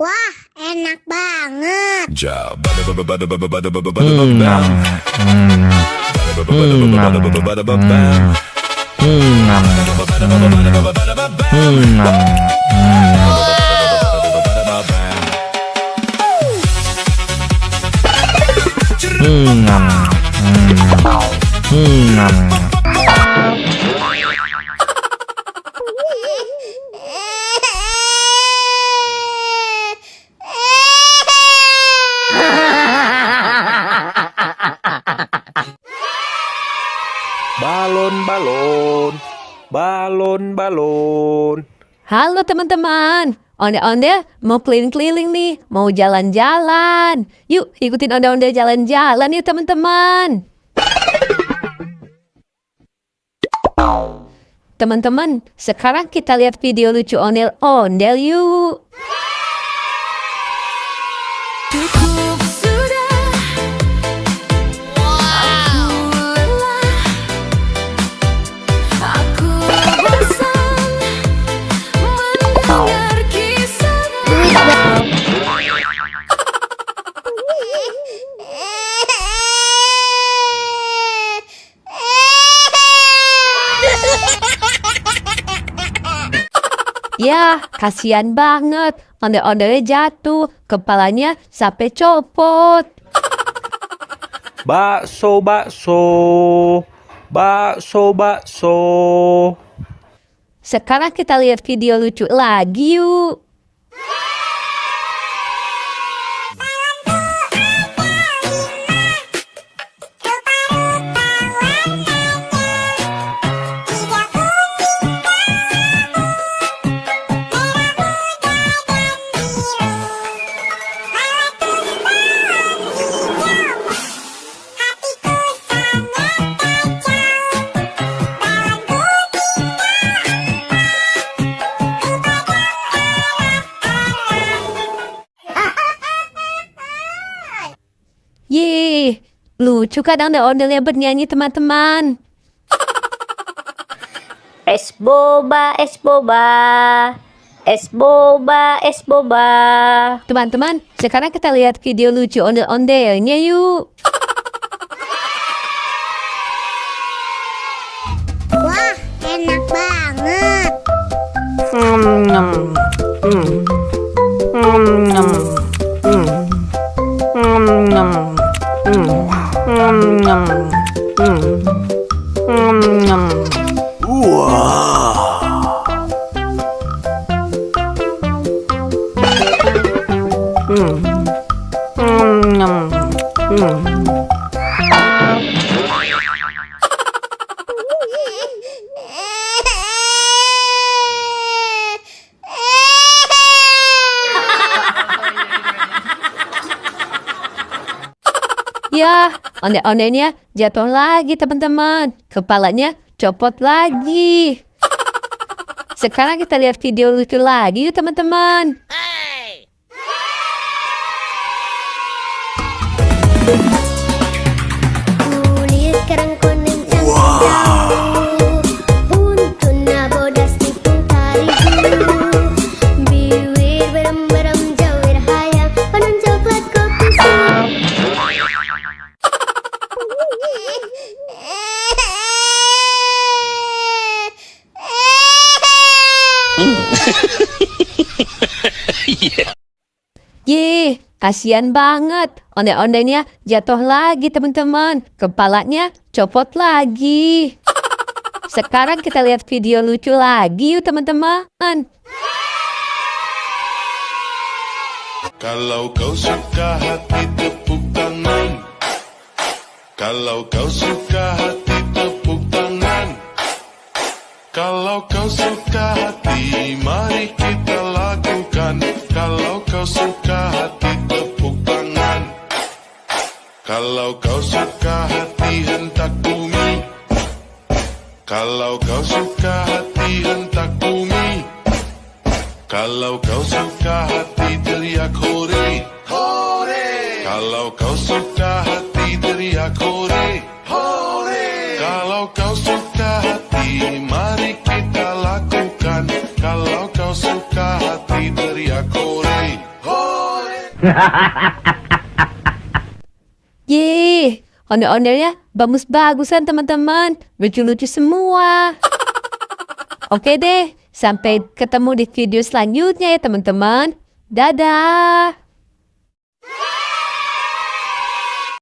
Wah, enak banget. Balon, balon. Halo teman-teman, Onde-onde mau keliling-keliling nih, mau jalan-jalan. Yuk ikutin Onde-onde jalan-jalan yuk teman-teman. Teman-teman, sekarang kita lihat video lucu ondel-ondel yuk. Cukup sudah, aku lelah, aku bosan mendengar kisah. Ya, kasihan banget. Onde-ondenya jatuh, kepalanya sampai copot. Bakso. Sekarang kita lihat video lucu lagi yuk. Yeay, lucu kan ondel-ondelnya bernyanyi teman-teman. Es boba, es boba, es boba, es boba. Teman-teman, sekarang kita lihat video lucu ondel-ondelnya yuk. Wah, enak banget. Ya, onde-ondenya jatuh lagi teman-teman. Kepalanya copot lagi. Sekarang kita lihat video lucu lagi yuk teman-teman. Kulit kerang kuning cantik jauh, buntutnya bodas tikung tari dulu, bibir berem-berem jawir hayang, penuh coklat kopi Yeay, kasihan banget. Onde-ondenya jatuh lagi teman-teman. Kepalanya copot lagi. Sekarang kita lihat video lucu lagi yuk teman-teman. Kalau kau suka hati tepuk tangan. Kalau kau suka hati tepuk tangan. Kalau kau suka hati mari kita lakukan. Kalau kau suka hati tepuk tangan. Kalau kau suka hati hentak bumi. Kalau kau suka hati hentak bumi. Kalau kau suka hati teriak hore, hore. Kalau kau suka hati teriak hore, hore. Kalau kau suka hati mari kita lakukan. Kalau kau suka hati teriak hore, hore. Yeay, ondel-ondelnya bagus-bagusan teman-teman. Lucu-lucu semua. Oke deh, sampai ketemu di video selanjutnya ya teman-teman. Dadah.